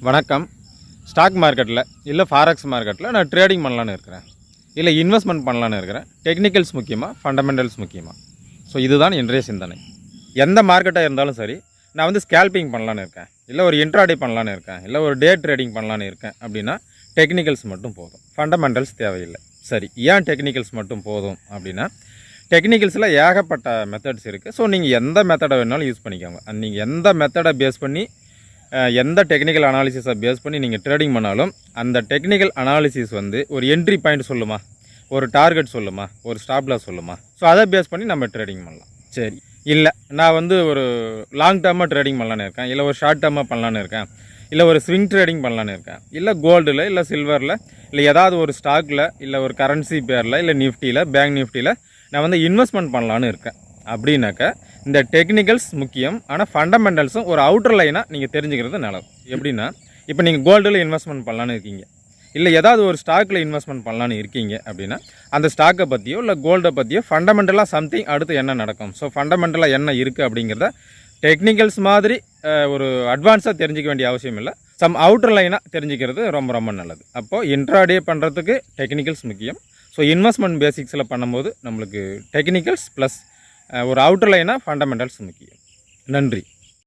வணக்கம். ஸ்டாக் மார்க்கெட்டில் இல்லை ஃபாரெக்ஸ் மார்க்கெட்டில் நான் ட்ரேடிங் பண்ணலான்னு இருக்கிறேன், இல்லை இன்வெஸ்ட்மெண்ட் பண்ணலான்னு இருக்கிறேன். டெக்னிக்கல்ஸ் முக்கியமாக, ஃபண்டமெண்டல்ஸ் முக்கியமாக? ஸோ இதுதான் இன்றைய சிந்தனை. எந்த மார்க்கெட்டாக இருந்தாலும் சரி, நான் ஸ்கேல்பிங் பண்ணலான்னு இருக்கேன், இல்லை ஒரு இன்ட்ராடே பண்ணலான்னு இருக்கேன், இல்லை ஒரு டே ட்ரேடிங் பண்ணலான்னு இருக்கேன் அப்படின்னா டெக்னிக்கல்ஸ் மட்டும் போதும், ஃபண்டமெண்டல்ஸ் தேவையில்லை. சரி, ஏன் டெக்னிக்கல்ஸ் மட்டும் போதும் அப்படின்னா, டெக்னிக்கல்ஸில் ஏகப்பட்ட மெத்தட்ஸ் இருக்குது. ஸோ நீங்கள் எந்த மெத்தடை வேணாலும் யூஸ் பண்ணிக்கோங்க. நீங்கள் எந்த மெத்தடை பேஸ் பண்ணி, எந்த டெக்னிக்கல் அனாலிசிஸை பேஸ் பண்ணி நீங்கள் ட்ரேடிங் பண்ணாலும், அந்த டெக்னிக்கல் அனாலிசிஸ் ஒரு என்ட்ரி பாயிண்ட் சொல்லுமா, ஒரு டார்கெட் சொல்லுமா, ஒரு ஸ்டாப் லாஸ் சொல்லுமா. ஸோ அதை பேஸ் பண்ணி நம்ம ட்ரேடிங் பண்ணலாம். சரி, இல்லை நான் ஒரு லாங் டேர்மாக ட்ரேடிங் பண்ணலான்னு இருக்கேன், இல்லை ஒரு ஷார்ட் டேர்மாக பண்ணலான்னு இருக்கேன், இல்லை ஒரு ஸ்விங் ட்ரேடிங் பண்ணலான்னு இருக்கேன், இல்லை கோல்டில், இல்லை சில்வரில், இல்லை ஏதாவது ஒரு ஸ்டாக்கில், இல்லை ஒரு கரன்சி பேரில், இல்லை நிஃப்டியில், பேங்க் நிஃப்டியில் நான் இன்வெஸ்ட்மெண்ட் பண்ணலான்னு இருக்கேன் அப்படின்னாக்கா இந்த டெக்னிக்கல்ஸ் முக்கியம். ஆனால் ஃபண்டமெண்டல்ஸும் ஒரு அவுட்டர் லைனாக நீங்கள் தெரிஞ்சுக்கிறது நல்லது. எப்படின்னா, இப்போ நீங்கள் கோல்டில் இன்வெஸ்ட்மெண்ட் பண்ணலான்னு இருக்கீங்க, இல்லை ஏதாவது ஒரு ஸ்டாக்கில் இன்வெஸ்ட்மெண்ட் பண்ணலான்னு இருக்கீங்க அப்படின்னா, அந்த ஸ்டாக்கை பற்றியோ இல்லை கோல்டை பற்றியோ ஃபண்டமெண்டலாக சம்திங் அடுத்து என்ன நடக்கும், ஸோ ஃபண்டமெண்டலாக என்ன இருக்குது அப்படிங்கிறத டெக்னிக்கல்ஸ் மாதிரி ஒரு அட்வான்ஸாக தெரிஞ்சிக்க வேண்டிய அவசியம் இல்லை, சம் அவுட்டர் லைனாக தெரிஞ்சுக்கிறது ரொம்ப ரொம்ப நல்லது. அப்போது இன்ட்ராடே பண்ணுறதுக்கு டெக்னிக்கல்ஸ் முக்கியம். ஸோ இன்வெஸ்ட்மெண்ட் பேசிக்ஸில் பண்ணும்போது நம்மளுக்கு டெக்னிக்கல்ஸ் ப்ளஸ் ஒரு அவுட்டர் லைனாக ஃபண்டமெண்டல்ஸ் முக்கியம். நன்றி.